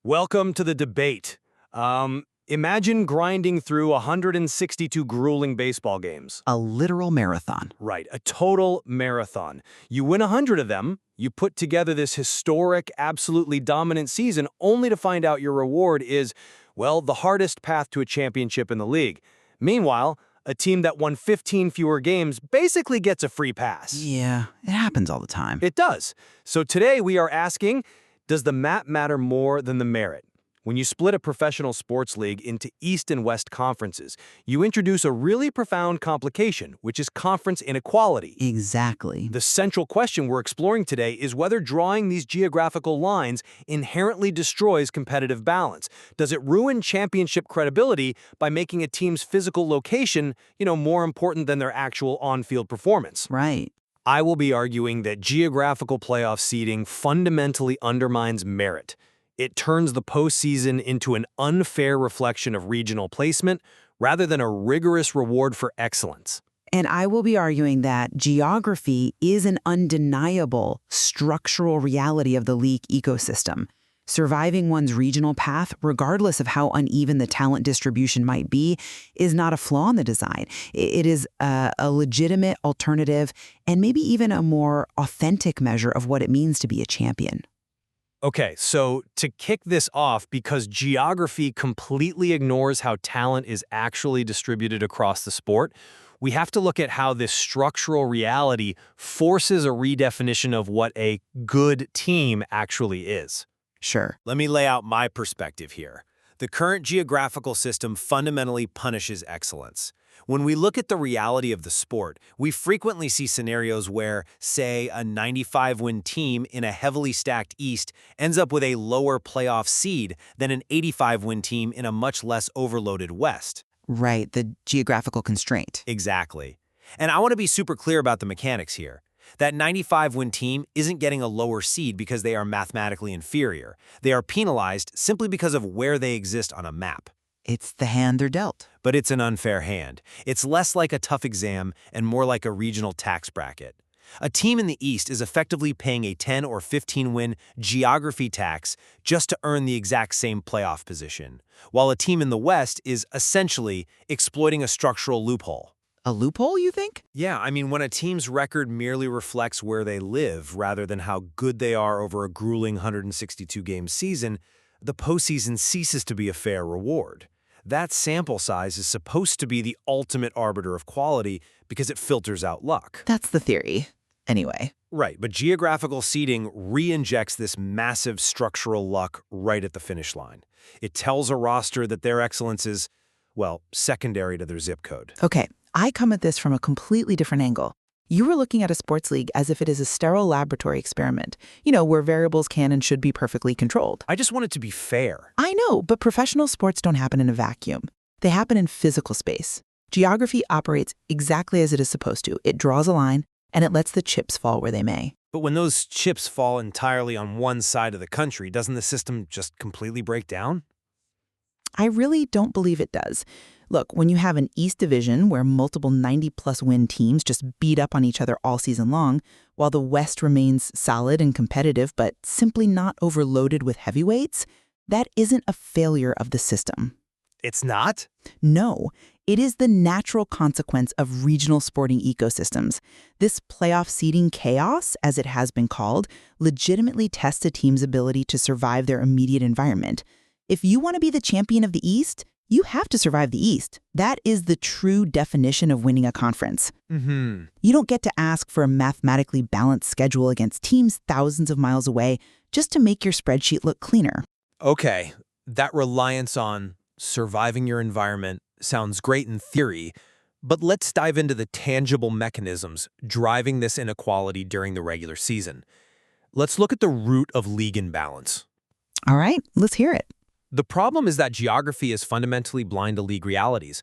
Welcome to the debate. Imagine grinding through 162 grueling baseball games. A literal marathon. Right, a total marathon. You win 100 of them, you put together this historic, absolutely dominant season, only to find out your reward is, well, the hardest path to a championship in the league. Meanwhile, a team that won 15 fewer games basically gets a free pass. Yeah, it happens all the time. It does. So today we are asking, does the map matter more than the merit? When you split a professional sports league into East and West conferences, you introduce a really profound complication, which is conference inequality. Exactly. The central question we're exploring today is whether drawing these geographical lines inherently destroys competitive balance. Does it ruin championship credibility by making a team's physical location, more important than their actual on-field performance? Right. I will be arguing that geographical playoff seeding fundamentally undermines merit. It turns the postseason into an unfair reflection of regional placement rather than a rigorous reward for excellence. And I will be arguing that geography is an undeniable structural reality of the league ecosystem. Surviving one's regional path, regardless of how uneven the talent distribution might be, is not a flaw in the design. It is a legitimate alternative and maybe even a more authentic measure of what it means to be a champion. Okay, so to kick this off, because geography completely ignores how talent is actually distributed across the sport, we have to look at how this structural reality forces a redefinition of what a good team actually is. Sure. Let me lay out my perspective here. The current geographical system fundamentally punishes excellence. When we look at the reality of the sport, we frequently see scenarios where, say, a 95-win team in a heavily stacked East ends up with a lower playoff seed than an 85-win team in a much less overloaded West. Right, the geographical constraint. Exactly. And I want to be super clear about the mechanics here. That 95-win team isn't getting a lower seed because they are mathematically inferior. They are penalized simply because of where they exist on a map. It's the hand they're dealt. But it's an unfair hand. It's less like a tough exam and more like a regional tax bracket. A team in the East is effectively paying a 10 or 15-win geography tax just to earn the exact same playoff position, while a team in the West is essentially exploiting a structural loophole. A loophole, you think? Yeah, I mean, when a team's record merely reflects where they live rather than how good they are over a grueling 162-game season, the postseason ceases to be a fair reward. That sample size is supposed to be the ultimate arbiter of quality because it filters out luck. That's the theory. Anyway. Right, but geographical seeding re-injects this massive structural luck right at the finish line. It tells a roster that their excellence is, well, secondary to their zip code. Okay, I come at this from a completely different angle. You were looking at a sports league as if it is a sterile laboratory experiment, where variables can and should be perfectly controlled. I just want it to be fair. I know, but professional sports don't happen in a vacuum. They happen in physical space. Geography operates exactly as it is supposed to. It draws a line, and it lets the chips fall where they may. But when those chips fall entirely on one side of the country, doesn't the system just completely break down? I really don't believe it does. Look, when you have an East Division where multiple 90-plus win teams just beat up on each other all season long, while the West remains solid and competitive but simply not overloaded with heavyweights, that isn't a failure of the system. It's not? No, it is the natural consequence of regional sporting ecosystems. This playoff seeding chaos, as it has been called, legitimately tests a team's ability to survive their immediate environment. If you want to be the champion of the East, you have to survive the East. That is the true definition of winning a conference. Mm-hmm. You don't get to ask for a mathematically balanced schedule against teams thousands of miles away just to make your spreadsheet look cleaner. Okay, that reliance on surviving your environment sounds great in theory, but let's dive into the tangible mechanisms driving this inequality during the regular season. Let's look at the root of league imbalance. All right, let's hear it. The problem is that geography is fundamentally blind to league realities.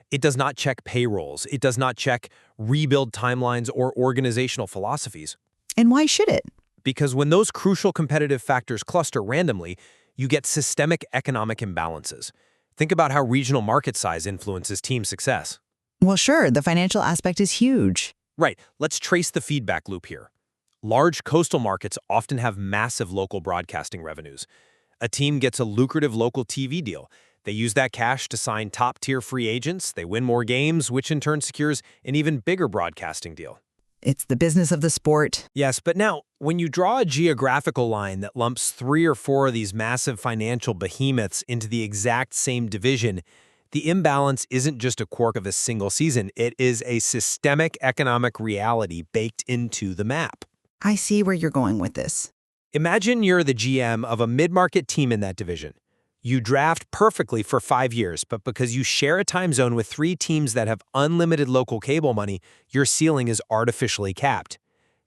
It does not check payrolls. It does not check rebuild timelines or organizational philosophies. And why should it? Because when those crucial competitive factors cluster randomly, you get systemic economic imbalances. Think about how regional market size influences team success. Well, sure, the financial aspect is huge. Right, let's trace the feedback loop here. Large coastal markets often have massive local broadcasting revenues. A team gets a lucrative local TV deal. They use that cash to sign top-tier free agents, they win more games, which in turn secures an even bigger broadcasting deal. It's the business of the sport. Yes, but now, when you draw a geographical line that lumps 3 or 4 of these massive financial behemoths into the exact same division, the imbalance isn't just a quirk of a single season, it is a systemic economic reality baked into the map. I see where you're going with this. Imagine you're the GM of a mid-market team in that division. You draft perfectly for 5 years, but because you share a time zone with 3 teams that have unlimited local cable money, your ceiling is artificially capped.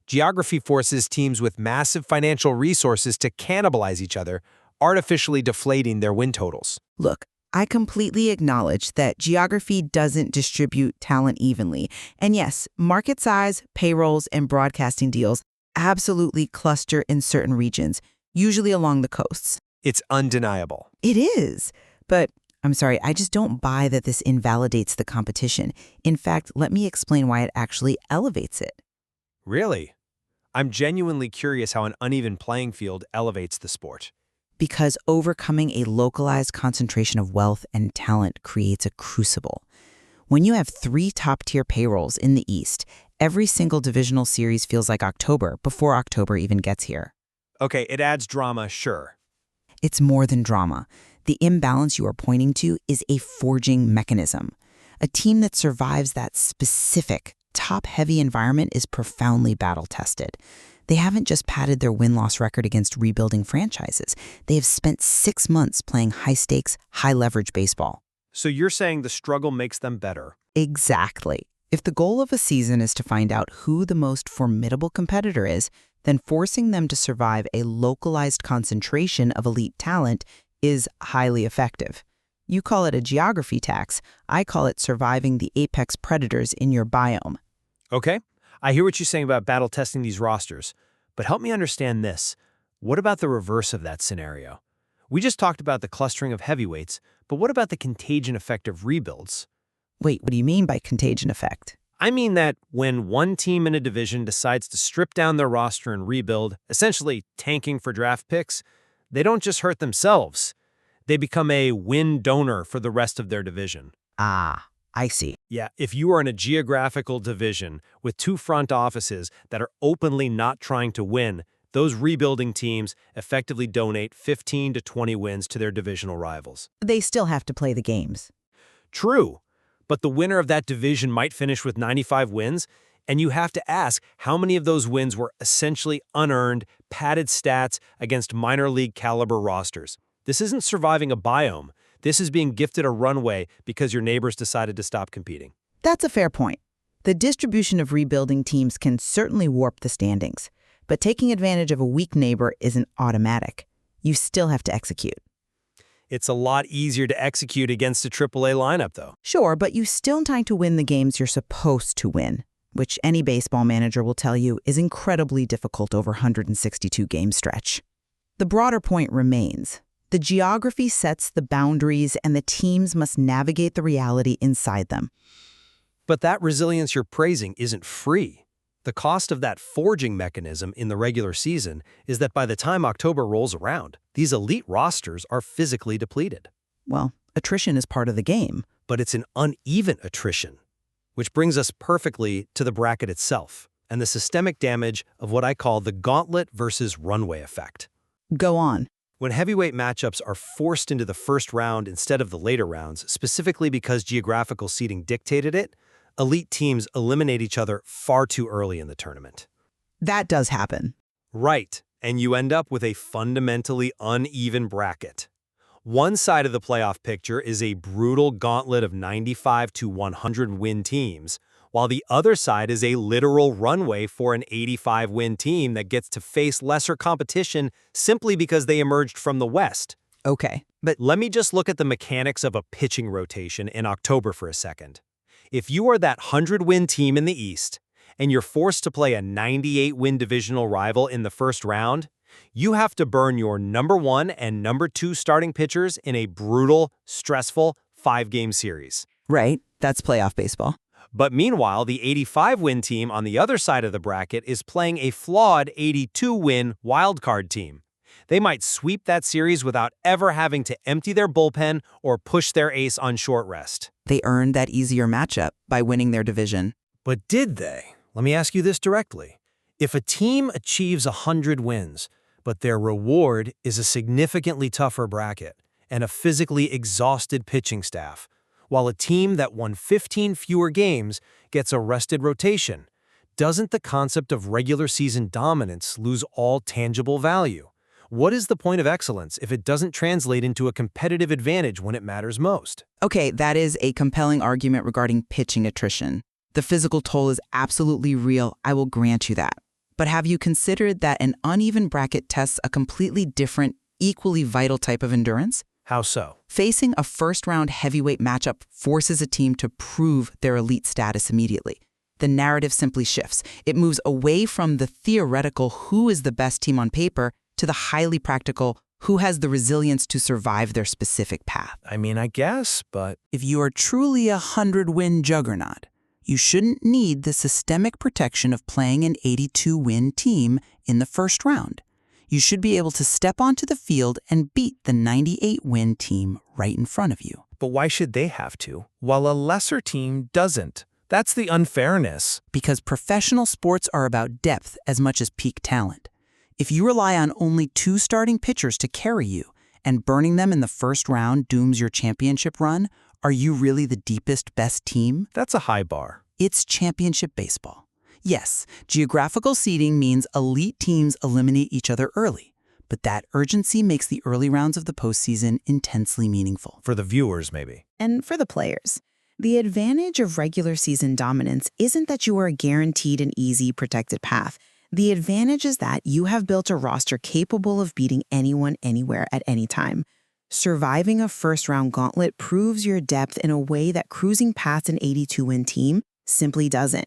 Geography forces teams with massive financial resources to cannibalize each other, artificially deflating their win totals. Look, I completely acknowledge that geography doesn't distribute talent evenly. And yes, market size, payrolls, and broadcasting deals absolutely cluster in certain regions, usually along the coasts. It's undeniable. It is. But I'm sorry, I just don't buy that this invalidates the competition. In fact, let me explain why it actually elevates it. Really? I'm genuinely curious how an uneven playing field elevates the sport. Because overcoming a localized concentration of wealth and talent creates a crucible. When you have 3 top-tier payrolls in the East, every single divisional series feels like October before October even gets here. Okay, it adds drama, sure. It's more than drama. The imbalance you are pointing to is a forging mechanism. A team that survives that specific, top-heavy environment is profoundly battle-tested. They haven't just padded their win-loss record against rebuilding franchises. They have spent 6 months playing high-stakes, high-leverage baseball. So you're saying the struggle makes them better? Exactly. If the goal of a season is to find out who the most formidable competitor is, then forcing them to survive a localized concentration of elite talent is highly effective. You call it a geography tax. I call it surviving the apex predators in your biome. Okay, I hear what you're saying about battle testing these rosters, but help me understand this. What about the reverse of that scenario? We just talked about the clustering of heavyweights, but what about the contagion effect of rebuilds? Wait, what do you mean by contagion effect? I mean that when one team in a division decides to strip down their roster and rebuild, essentially tanking for draft picks, they don't just hurt themselves. They become a win donor for the rest of their division. Ah, I see. Yeah, if you are in a geographical division with 2 front offices that are openly not trying to win, those rebuilding teams effectively donate 15 to 20 wins to their divisional rivals. They still have to play the games. True, but the winner of that division might finish with 95 wins, and you have to ask how many of those wins were essentially unearned, padded stats against minor league caliber rosters. This isn't surviving a biome. This is being gifted a runway because your neighbors decided to stop competing. That's a fair point. The distribution of rebuilding teams can certainly warp the standings, but taking advantage of a weak neighbor isn't automatic. You still have to execute. It's a lot easier to execute against a AAA lineup, though. Sure, but you still need to win the games you're supposed to win, which any baseball manager will tell you is incredibly difficult over 162-game stretch. The broader point remains. The geography sets the boundaries, and the teams must navigate the reality inside them. But that resilience you're praising isn't free. The cost of that forging mechanism in the regular season is that by the time October rolls around, these elite rosters are physically depleted. Well, attrition is part of the game. But it's an uneven attrition, which brings us perfectly to the bracket itself and the systemic damage of what I call the gauntlet versus runway effect. Go on. When heavyweight matchups are forced into the first round instead of the later rounds, specifically because geographical seeding dictated it, elite teams eliminate each other far too early in the tournament. That does happen. Right, and you end up with a fundamentally uneven bracket. One side of the playoff picture is a brutal gauntlet of 95 to 100 win teams, while the other side is a literal runway for an 85-win team that gets to face lesser competition simply because they emerged from the West. Okay, But let me just look at the mechanics of a pitching rotation in October for a second. If you are that 100-win team in the East, and you're forced to play a 98-win divisional rival in the first round, you have to burn your number 1 and number 2 starting pitchers in a brutal, stressful 5-game series. right. That's playoff baseball. But meanwhile, the 85-win team on the other side of the bracket is playing a flawed 82-win wildcard team. They might sweep that series without ever having to empty their bullpen or push their ace on short rest. They earned that easier matchup by winning their division. But did they? Let me ask you this directly. If a team achieves 100 wins, but their reward is a significantly tougher bracket and a physically exhausted pitching staff, while a team that won 15 fewer games gets a rested rotation, doesn't the concept of regular season dominance lose all tangible value? What is the point of excellence if it doesn't translate into a competitive advantage when it matters most? Okay, that is a compelling argument regarding pitching attrition. The physical toll is absolutely real, I will grant you that. But have you considered that an uneven bracket tests a completely different, equally vital type of endurance? How so? Facing a first-round heavyweight matchup forces a team to prove their elite status immediately. The narrative simply shifts. It moves away from the theoretical who is the best team on paper to the highly practical who has the resilience to survive their specific path. I mean, I guess, but If you are truly a 100-win juggernaut, you shouldn't need the systemic protection of playing an 82-win team in the first round. You should be able to step onto the field and beat the 98-win team right in front of you. But why should they have to, while a lesser team doesn't? That's the unfairness. Because professional sports are about depth as much as peak talent. If you rely on only 2 starting pitchers to carry you, and burning them in the first round dooms your championship run, are you really the deepest, best team? That's a high bar. It's championship baseball. Yes, geographical seeding means elite teams eliminate each other early, but that urgency makes the early rounds of the postseason intensely meaningful. For the viewers, maybe. And for the players, the advantage of regular season dominance isn't that you are guaranteed an easy, protected path. The advantage is that you have built a roster capable of beating anyone, anywhere, at any time. Surviving a first-round gauntlet proves your depth in a way that cruising past an 82-win team simply doesn't.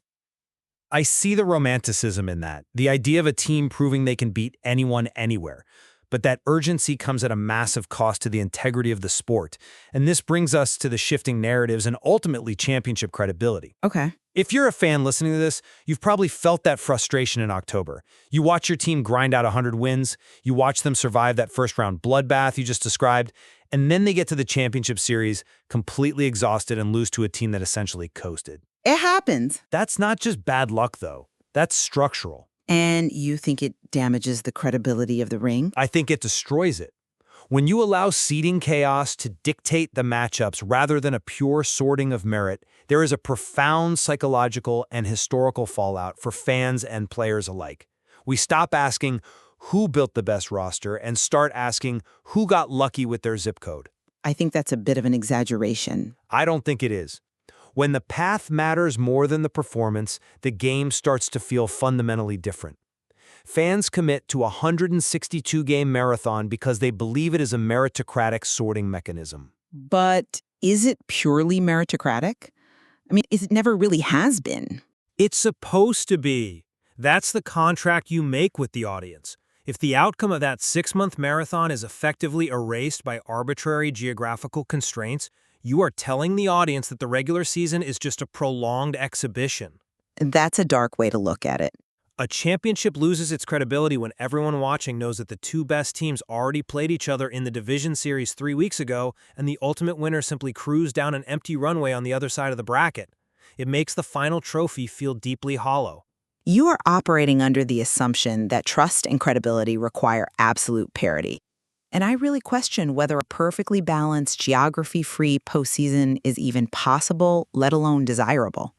I see the romanticism in that, the idea of a team proving they can beat anyone anywhere. But that urgency comes at a massive cost to the integrity of the sport. And this brings us to the shifting narratives and ultimately championship credibility. Okay. If you're a fan listening to this, you've probably felt that frustration in October. You watch your team grind out 100 wins, you watch them survive that first-round bloodbath you just described, and then they get to the championship series completely exhausted and lose to a team that essentially coasted. It happens. That's not just bad luck, though. That's structural. And you think it damages the credibility of the ring? I think it destroys it. When you allow seeding chaos to dictate the matchups rather than a pure sorting of merit, there is a profound psychological and historical fallout for fans and players alike. We stop asking who built the best roster and start asking who got lucky with their zip code. I think that's a bit of an exaggeration. I don't think it is. When the path matters more than the performance, the game starts to feel fundamentally different. Fans commit to a 162-game marathon because they believe it is a meritocratic sorting mechanism. But is it purely meritocratic? I mean, it never really has been. It's supposed to be. That's the contract you make with the audience. If the outcome of that 6-month marathon is effectively erased by arbitrary geographical constraints, you are telling the audience that the regular season is just a prolonged exhibition. That's a dark way to look at it. A championship loses its credibility when everyone watching knows that the 2 best teams already played each other in the division series 3 weeks ago, and the ultimate winner simply cruised down an empty runway on the other side of the bracket. It makes the final trophy feel deeply hollow. You are operating under the assumption that trust and credibility require absolute parity. And I really question whether a perfectly balanced, geography-free postseason is even possible, let alone desirable.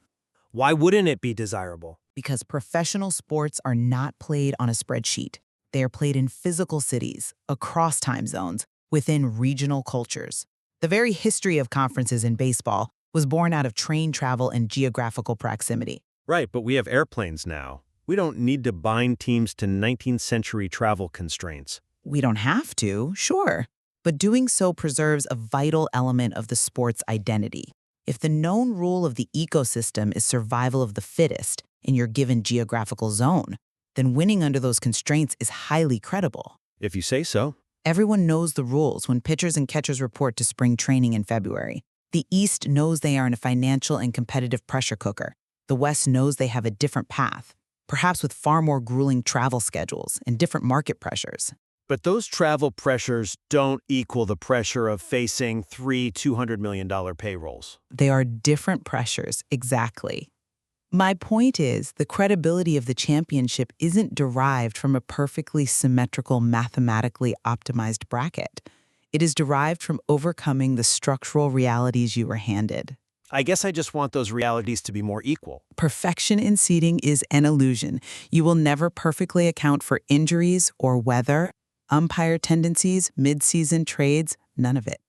Why wouldn't it be desirable? Because professional sports are not played on a spreadsheet. They are played in physical cities, across time zones, within regional cultures. The very history of conferences in baseball was born out of train travel and geographical proximity. Right, but we have airplanes now. We don't need to bind teams to 19th century travel constraints. We don't have to, sure, but doing so preserves a vital element of the sport's identity. If the known rule of the ecosystem is survival of the fittest in your given geographical zone, then winning under those constraints is highly credible. If you say so. Everyone knows the rules when pitchers and catchers report to spring training in February. The East knows they are in a financial and competitive pressure cooker. The West knows they have a different path, perhaps with far more grueling travel schedules and different market pressures. But those travel pressures don't equal the pressure of facing three $200 million payrolls. They are different pressures, exactly. My point is, the credibility of the championship isn't derived from a perfectly symmetrical, mathematically optimized bracket. It is derived from overcoming the structural realities you were handed. I guess I just want those realities to be more equal. Perfection in seeding is an illusion. You will never perfectly account for injuries or weather, umpire tendencies, mid-season trades, none of it.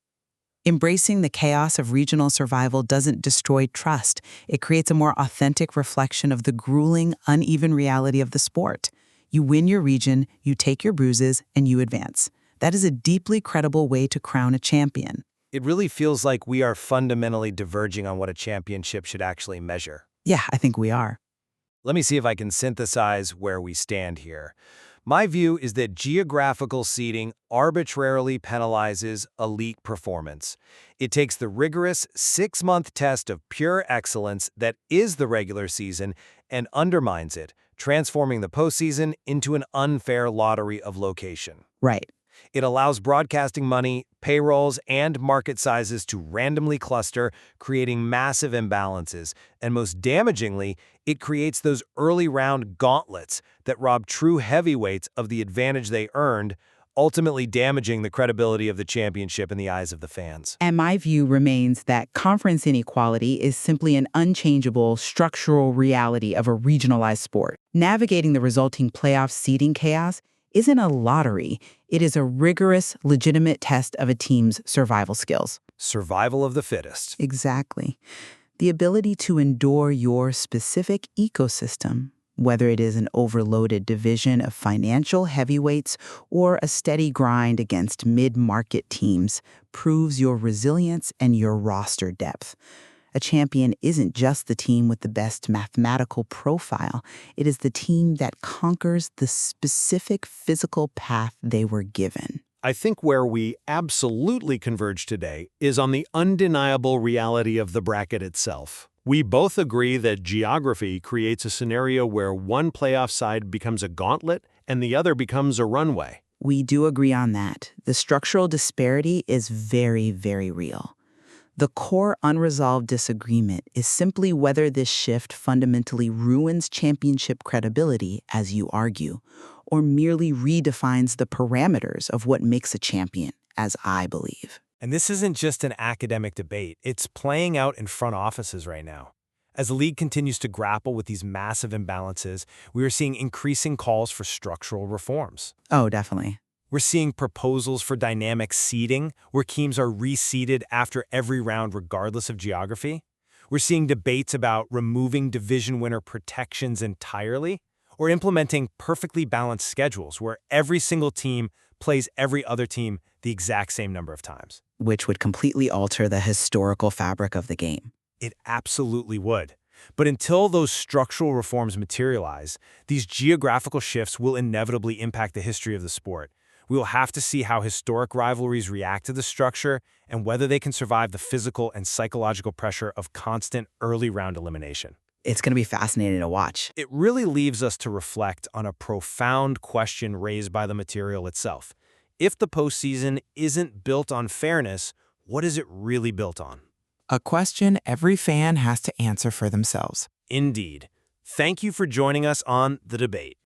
Embracing the chaos of regional survival doesn't destroy trust. It creates a more authentic reflection of the grueling, uneven reality of the sport. You win your region, you take your bruises, and you advance. That is a deeply credible way to crown a champion. It really feels like we are fundamentally diverging on what a championship should actually measure. Yeah, I think we are. Let me see if I can synthesize where we stand here. My view is that geographical seeding arbitrarily penalizes elite performance. It takes the rigorous 6-month test of pure excellence that is the regular season and undermines it, transforming the postseason into an unfair lottery of location. Right. It allows broadcasting money, payrolls, and market sizes to randomly cluster, creating massive imbalances. And most damagingly, it creates those early round gauntlets that rob true heavyweights of the advantage they earned, ultimately damaging the credibility of the championship in the eyes of the fans. And my view remains that conference inequality is simply an unchangeable structural reality of a regionalized sport. Navigating the resulting playoff seeding chaos isn't a lottery. It is a rigorous, legitimate test of a team's survival skills. Survival of the fittest. Exactly. The ability to endure your specific ecosystem, whether it is an overloaded division of financial heavyweights or a steady grind against mid-market teams, proves your resilience and your roster depth. A champion isn't just the team with the best mathematical profile. It is the team that conquers the specific physical path they were given. I think where we absolutely converge today is on the undeniable reality of the bracket itself. We both agree that geography creates a scenario where one playoff side becomes a gauntlet and the other becomes a runway. We do agree on that. The structural disparity is very, very real. The core unresolved disagreement is simply whether this shift fundamentally ruins championship credibility, as you argue, or merely redefines the parameters of what makes a champion, as I believe. And this isn't just an academic debate. It's playing out in front offices right now. As the league continues to grapple with these massive imbalances, we are seeing increasing calls for structural reforms. Oh, definitely. We're seeing proposals for dynamic seeding, where teams are reseeded after every round regardless of geography. We're seeing debates about removing division winner protections entirely, or implementing perfectly balanced schedules where every single team plays every other team the exact same number of times. Which would completely alter the historical fabric of the game. It absolutely would. But until those structural reforms materialize, these geographical shifts will inevitably impact the history of the sport. We will have to see how historic rivalries react to the structure and whether they can survive the physical and psychological pressure of constant early round elimination. It's going to be fascinating to watch. It really leaves us to reflect on a profound question raised by the material itself. If the postseason isn't built on fairness, what is it really built on? A question every fan has to answer for themselves. Indeed. Thank you for joining us on The Debate.